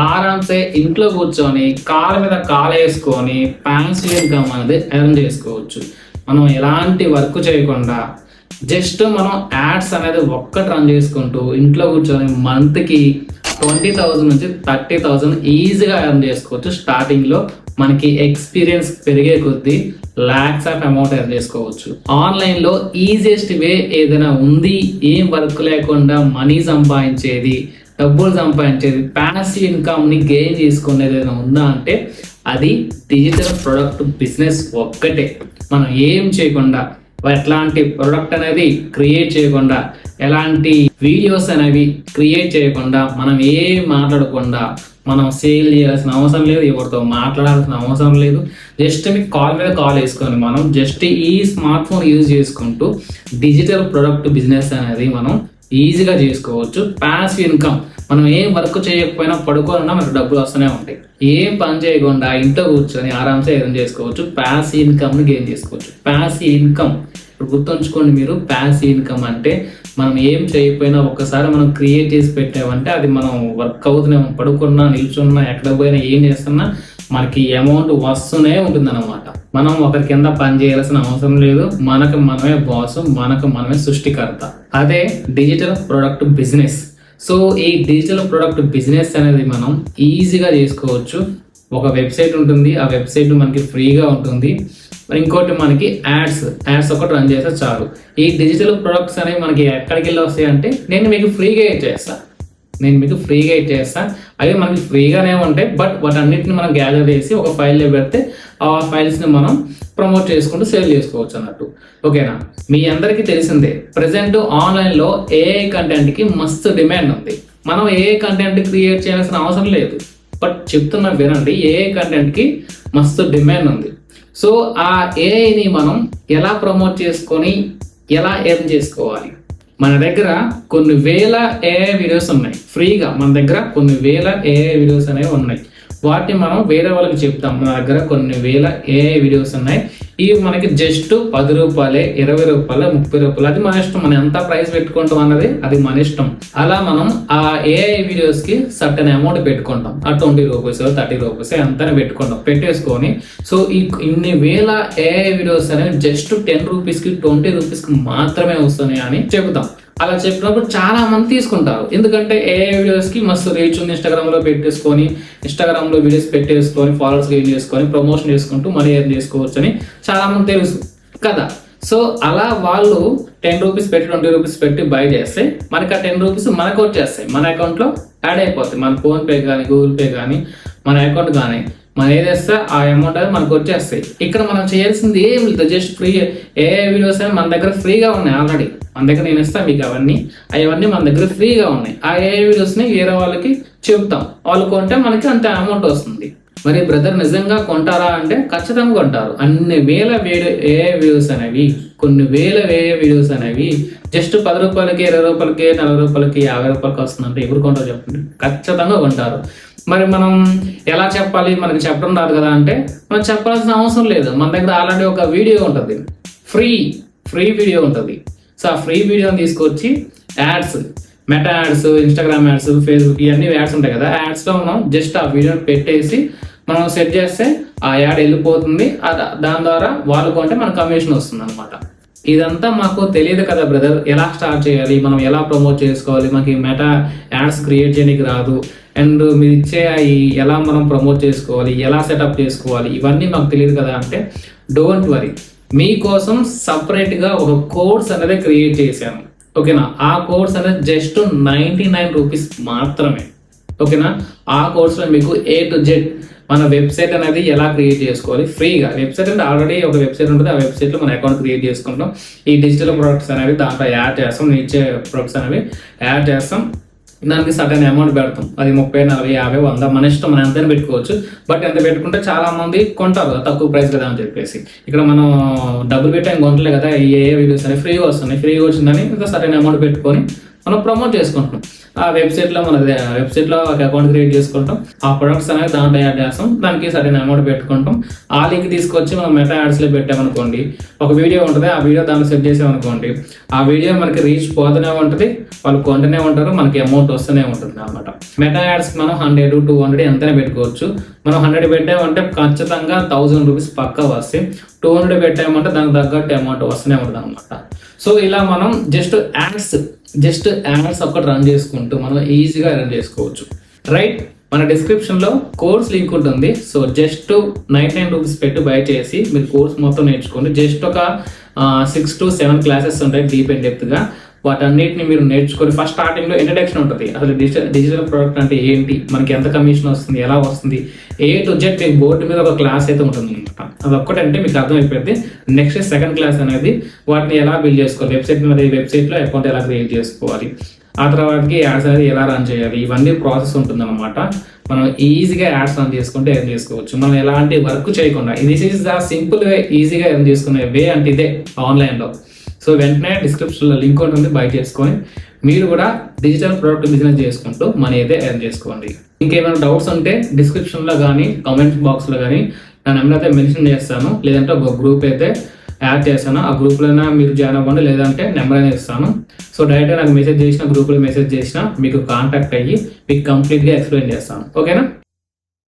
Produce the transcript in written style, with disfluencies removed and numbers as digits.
ఆరామ్సే ఇంట్లో కూర్చొని కాళ్ళ మీద కాలు వేసుకొని ప్యాన్సివ్ ఇన్కమ్ అనేది ఎర్న్ చేసుకోవచ్చు. మనం ఎలాంటి వర్క్ చేయకుండా జస్ట్ మనం యాడ్స్ అనేది ఒక్కటి రన్ చేసుకుంటూ ఇంట్లో కూర్చొని మంత్కి 20,000 నుంచి 30,000 ఈజీగా ఎర్న్ చేసుకోవచ్చు. స్టార్టింగ్లో మనకి ఎక్స్పీరియన్స్ పెరిగే కొద్దీ లాక్స్ ఆఫ్ అమౌంట్ ఎర్న్ చేసుకోవచ్చు. ఆన్లైన్లో ఈజియెస్ట్ వే ఏదైనా ఉంది, ఏం వర్క్ లేకుండా మనీ సంపాదించేది, డబ్బులు సంపాదించేది, ప్యాసివ్ ఇన్కమ్ని గెయిన్ చేసుకునేది ఏదైనా ఉందా అంటే అది డిజిటల్ ప్రొడక్ట్ బిజినెస్ ఒక్కటే. మనం ఏం చేయకుండా, ఎట్లాంటి ప్రొడక్ట్ అనేది క్రియేట్ చేయకుండా, ఎలాంటి వీడియోస్ అనేవి క్రియేట్ చేయకుండా, మనం ఏం మాట్లాడకుండా, మనం సేల్ చేయాల్సిన అవసరం లేదు, ఎవరితో మాట్లాడాల్సిన అవసరం లేదు. జస్ట్ మీకు కాల్ మీద కాల్ వేసుకొని మనం జస్ట్ ఈ స్మార్ట్ ఫోన్ యూజ్ చేసుకుంటూ డిజిటల్ ప్రొడక్ట్ బిజినెస్ అనేది మనం ఈజీగా చేసుకోవచ్చు. ప్యాసివ్ ఇన్కమ్, మనం ఏం వర్క్ చేయకపోయినా పడుకోవాలన్నా మనకు డబ్బులు వస్తూనే ఉంటాయి. ఏం పని చేయకుండా ఇంట్లో కూర్చొని ఆరామ్సే ఎర్న్ చేసుకోవచ్చు. ప్యాసివ్ ఇన్కమ్ని గెయిన్ చేసుకోవచ్చు. ప్యాసివ్ ఇన్కమ్ ఇప్పుడు గుర్తుంచుకోండి మీరు, ప్యాసివ్ ఇన్కమ్ అంటే మనం ఏం చేయకపోయినా ఒక్కసారి మనం క్రియేట్ చేసి పెట్టామంటే అది మనం వర్క్ అవుతూనే, పడుకున్నా, నిల్చున్నా, ఎక్కడ పోయినా, ఏం చేస్తున్నా మనకి అమౌంట్ వస్తూనే ఉంటుంది అనమాట. మనం ఒకరి కింద పని చేయాల్సిన అవసరం లేదు. మనకు మనమే బాస్, మనకు మనమే సృష్టికర్త. అదే డిజిటల్ ప్రొడక్ట్ బిజినెస్. సో ఈ డిజిటల్ ప్రొడక్ట్ బిజినెస్ అనేది మనం ఈజీగా చేసుకోవచ్చు. ఒక వెబ్సైట్ ఉంటుంది, ఆ వెబ్సైట్ మనకి ఫ్రీగా ఉంటుంది. ఇంకోటి మనకి యాడ్స్ ఒకటి రన్ చేస్తే చాలు. ఈ డిజిటల్ ప్రొడక్ట్స్ అనేవి మనకి ఎక్కడికి వెళ్ళి వస్తాయి అంటే నేను మీకు ఫ్రీగా ఇచ్చేస్తాను. అవి మనకి ఫ్రీగానే ఉంటాయి. బట్ వాటన్నిటిని మనం గ్యాదర్ చేసి ఒక ఫైల్లో పెడితే ఆ ఫైల్స్ని మనం ప్రమోట్ చేసుకుంటూ సేల్ చేసుకోవచ్చు అన్నట్టు. ఓకేనా? మీ అందరికీ తెలిసిందే, ప్రజెంట్ ఆన్లైన్లో ఏఐ కంటెంట్కి మస్తు డిమాండ్ ఉంది. మనం ఏఐ కంటెంట్ క్రియేట్ చేయాల్సిన అవసరం లేదు. బట్ చెప్తున్నా వినండి, ఏఐ కంటెంట్కి మస్తు డిమాండ్ ఉంది. సో ఆ ఏఐని మనం ఎలా ప్రమోట్ చేసుకొని ఎలా ఎర్న్ చేసుకోవాలి? మన దగ్గర కొన్ని వేల ఏఐ వీడియోస్ ఉన్నాయి ఫ్రీగా. మన దగ్గర కొన్ని వేల ఏఐ వీడియోస్ అనేవి ఉన్నాయి. వాటిని మనం వేరే వాళ్ళకి చెప్తాం. మన దగ్గర కొన్ని వేల ఏఐ వీడియోస్ ఉన్నాయి. ఇవి మనకి జస్ట్ 10 రూపాయలే, 20 రూపాయలు, 30 రూపాయలు, అది మన ఇష్టం. మనం ఎంత ప్రైస్ పెట్టుకుంటాం అన్నది అది మన ఇష్టం. అలా మనం ఆ ఏఐ వీడియోస్ కి సర్టెన్ అమౌంట్ పెట్టుకుంటాం. ఆ 20 రూపీస్, 30 రూపీస్ అంతా పెట్టుకుంటాం. పెట్టేసుకొని సో ఇన్ని వేల ఏఐ వీడియోస్ అనేవి జస్ట్ 10 రూపీస్కి, 20 రూపీస్కి మాత్రమే వస్తున్నాయి అని చెబుతాం. అలా చెప్పినప్పుడు చాలా మంది తీసుకుంటారు. ఎందుకంటే ఏఐ వీడియోస్కి మస్తు రీచ్ ఉంది. ఇన్స్టాగ్రామ్లో పెట్టేసుకొని, ఇన్స్టాగ్రామ్లో వీడియోస్ పెట్టేసుకొని, ఫాలోవర్స్ గెయిన్ చేసుకొని, ప్రమోషన్ చేసుకుంటూ మనీ ఎర్న్ చేసుకోవచ్చు అని చాలా మంది తెలుసు కదా. సో అలా వాళ్ళు 10 రూపీస్ పెట్టి, 20 రూపీస్ పెట్టి బై చేస్తే మనకి ఆ 10 రూపీస్ మనకు వచ్చేస్తాయి. మన అకౌంట్లో యాడ్ అయిపోతాయి. మన ఫోన్పే కానీ, గూగుల్ పే కానీ, మన అకౌంట్ కానీ మనం ఏదేస్తే ఆ అమౌంట్ అనేది మనకు వచ్చేస్తాయి. ఇక్కడ మనం చేయాల్సింది ఏం లేదు, జస్ట్ ఫ్రీ. ఏఐ వీడియోస్ అనేవి మన దగ్గర ఫ్రీగా ఉన్నాయి ఆల్రెడీ. మన దగ్గర నేను ఇస్తాను మీకు అవన్నీ మన దగ్గర ఫ్రీగా ఉన్నాయి. ఆ ఏఐ వీడియోస్ని వేరే వాళ్ళకి చెబుతాం. వాళ్ళు కొంటే మనకి అంత అమౌంట్ వస్తుంది. మరి బ్రదర్ నిజంగా కొంటారా అంటే ఖచ్చితంగా కొంటారు. అన్ని వేల ఏఐ వీడియోస్ అనేవి, కొన్ని వేల ఏఐ వీడియోస్ అనేవి జస్ట్ 10 రూపాయలకి, 20 రూపాయలకి, 40 రూపాయలకి, 50 రూపాయలకి వస్తుందంటే ఎవరు కొంటారు చెప్పండి? ఖచ్చితంగా కొంటారు. మరి మనం ఎలా చెప్పాలి? మనకి చెప్పడం రాదు కదా అంటే మనం చెప్పాల్సిన అవసరం లేదు. మన దగ్గర ఆల్రెడీ ఒక వీడియో ఉంటుంది, ఫ్రీ వీడియో ఉంటుంది. సో ఆ ఫ్రీ వీడియోని తీసుకొచ్చి ads, meta ads, Instagram ads, Facebook, ఇవన్నీ యాడ్స్ ఉంటాయి కదా, యాడ్స్లో మనం జస్ట్ ఆ వీడియోని పెట్టేసి మనం సెట్ చేస్తే ఆ యాడ్ వెళ్ళిపోతుంది. దాని ద్వారా వాళ్ళు కొంటే మన కమిషన్ వస్తుంది అనమాట. ఇదంతా మాకు తెలియదు కదా బ్రదర్, ఎలా స్టార్ట్ చేయాలి, మనం ఎలా ప్రమోట్ చేసుకోవాలి, మనకి మెటా యాడ్స్ క్రియేట్ చేయడానికి రాదు, అండ్ మీరు ఇచ్చే ఎలా మనం ప్రమోట్ చేసుకోవాలి, ఎలా సెటప్ చేసుకోవాలి, ఇవన్నీ మాకు తెలియదు కదా అంటే డోంట్ వరీ, మీకోసం సపరేట్గా ఒక కోర్స్ అనేది క్రియేట్ చేశాను. ఓకేనా? ఆ కోర్స్ అనేది జస్ట్ 99 రూపీస్ మాత్రమే. ఓకేనా? ఆ కోర్సులో మీకు A to Z మన వెబ్సైట్ అనేది ఎలా క్రియేట్ చేసుకోవాలి ఫ్రీగా. వెబ్సైట్ అంటే ఆల్రెడీ ఒక వెబ్సైట్ ఉంటుంది. ఆ వెబ్సైట్లో మన అకౌంట్ క్రియేట్ చేసుకుంటాం. ఈ డిజిటల్ ప్రొడక్ట్స్ అనేవి దాంట్లో యాడ్ చేస్తాం. నేను ఇచ్చే ప్రొడక్ట్స్ అనేవి యాడ్ చేస్తాం. దానికి సడన్ అమౌంట్ పెడతాం. అది 30, 40, 50, 100 మన ఇష్టం, మనం ఎంతైనా పెట్టుకోవచ్చు. బట్ ఎంత పెట్టుకుంటే చాలా మంది కొంటారు తక్కువ ప్రైస్ కదా అని చెప్పేసి. ఇక్కడ మనం డబ్బులు పెట్టి ఆయన కొంటలే కదా, ఏ వీడియోస్ అనేవి ఫ్రీగా వస్తున్నాయి. ఫ్రీగా వచ్చిందని ఇంకా సడన్ అమౌంట్ పెట్టుకొని మనం ప్రమోట్ చేసుకుంటాం. ఆ వెబ్సైట్లో ఒక అకౌంట్ క్రియేట్ చేసుకుంటాం, ఆ ప్రొడక్ట్స్ అనేది దాంట్లో యాడ్ చేస్తాం, దానికి సరైన అమౌంట్ పెట్టుకుంటాం. ఆ లింక్ తీసుకొచ్చి మనం మెటా యాడ్స్లో పెట్టామనుకోండి, ఒక వీడియో ఉంటుంది, ఆ వీడియో దాంట్లో సెట్ చేసామనుకోండి, ఆ వీడియో మనకి రీచ్ పోతూనే ఉంటుంది, వాళ్ళు కొంటూనే ఉంటారు, మనకి అమౌంట్ వస్తూనే ఉంటుంది అనమాట. మెటా యాడ్స్ మనం 100, 200 ఎంతైనా పెట్టుకోవచ్చు. మనం 100 పెట్టామంటే ఖచ్చితంగా 1000 రూపీస్ పక్కా వస్తాయి. 200 పెట్టామంటే దానికి తగ్గట్టు అమౌంట్ వస్తూనే ఉంటుంది అనమాట. సో ఇలా మనం జస్ట్ యాడ్స్ ఒక్కటి రన్ చేసుకుంటూ మనం ఈజీగా రన్ చేసుకోవచ్చు. రైట్, మన డిస్క్రిప్షన్లో కోర్స్ లింక్ ఉంటుంది. సో జస్ట్ 99 రూపీస్ పెట్టి బై చేసి మీరు కోర్స్ మొత్తం నేర్చుకోండి. జస్ట్ ఒక 6 to 7 క్లాసెస్ ఉంటాయి డీప్ అండ్ డెప్త్గా. వాటన్నిటిని మీరు నేర్చుకొని ఫస్ట్ స్టార్టింగ్లో ఇంట్రడక్షన్ ఉంటుంది, అసలు డిజిటల్ ప్రోడక్ట్ అంటే ఏంటి, మనకి ఎంత కమిషన్ వస్తుంది, ఎలా వస్తుంది, A to Z మీకు బోర్డు మీద ఒక క్లాస్ అయితే ఉంటుంది అనమాట. అదొక్కటంటే మీకు అర్థమైపోయింది. నెక్స్ట్ సెకండ్ క్లాస్ అనేది వాటిని ఎలా బిల్డ్ చేసుకోవాలి, వెబ్సైట్లో అకౌంట్ ఎలా క్రియేట్ చేసుకోవాలి, ఆ తర్వాతకి యాడ్స్ అనేది ఎలా రన్ చేయాలి, ఇవన్నీ ప్రాసెస్ ఉంటుంది అనమాట. మనం ఈజీగా యాడ్స్ రన్ చేసుకుంటే ఎర్న్ చేసుకోవచ్చు, మనం ఎలాంటి వర్క్ చేయకుండా. This is the simple way, ఈజీగా ఎర్న్ చేసుకునే వే అంటే ఇదే ఆన్లైన్లో. సో వెంటనే డిస్క్రిప్షన్లో లింక్ ఉంటుంది, బై చేసుకొని మీరు కూడా డిజిటల్ ప్రోడక్ట్ బిజినెస్ చేసుకుంటూ మనీ అయితే ఎర్న్ చేసుకోండి. ఇంకేమైనా డౌట్స్ ఉంటే డిస్క్రిప్షన్లో కానీ కామెంట్స్ బాక్స్లో కానీ నా నెంబర్ అయితే మెన్షన్ చేస్తాను, లేదంటే ఒక గ్రూప్ అయితే యాడ్ చేస్తాను. ఆ గ్రూప్లోనే మీరు జాయిన్ అవ్వండి, లేదంటే నెంబర్ అనేది ఇస్తాను. సో డైరెక్ట్గా నాకు మెసేజ్ చేసిన, గ్రూప్లో మెసేజ్ చేసినా మీకు కాంటాక్ట్ అయ్యి మీకు కంప్లీట్గా ఎక్స్ప్లెయిన్ చేస్తాను. ఓకేనా?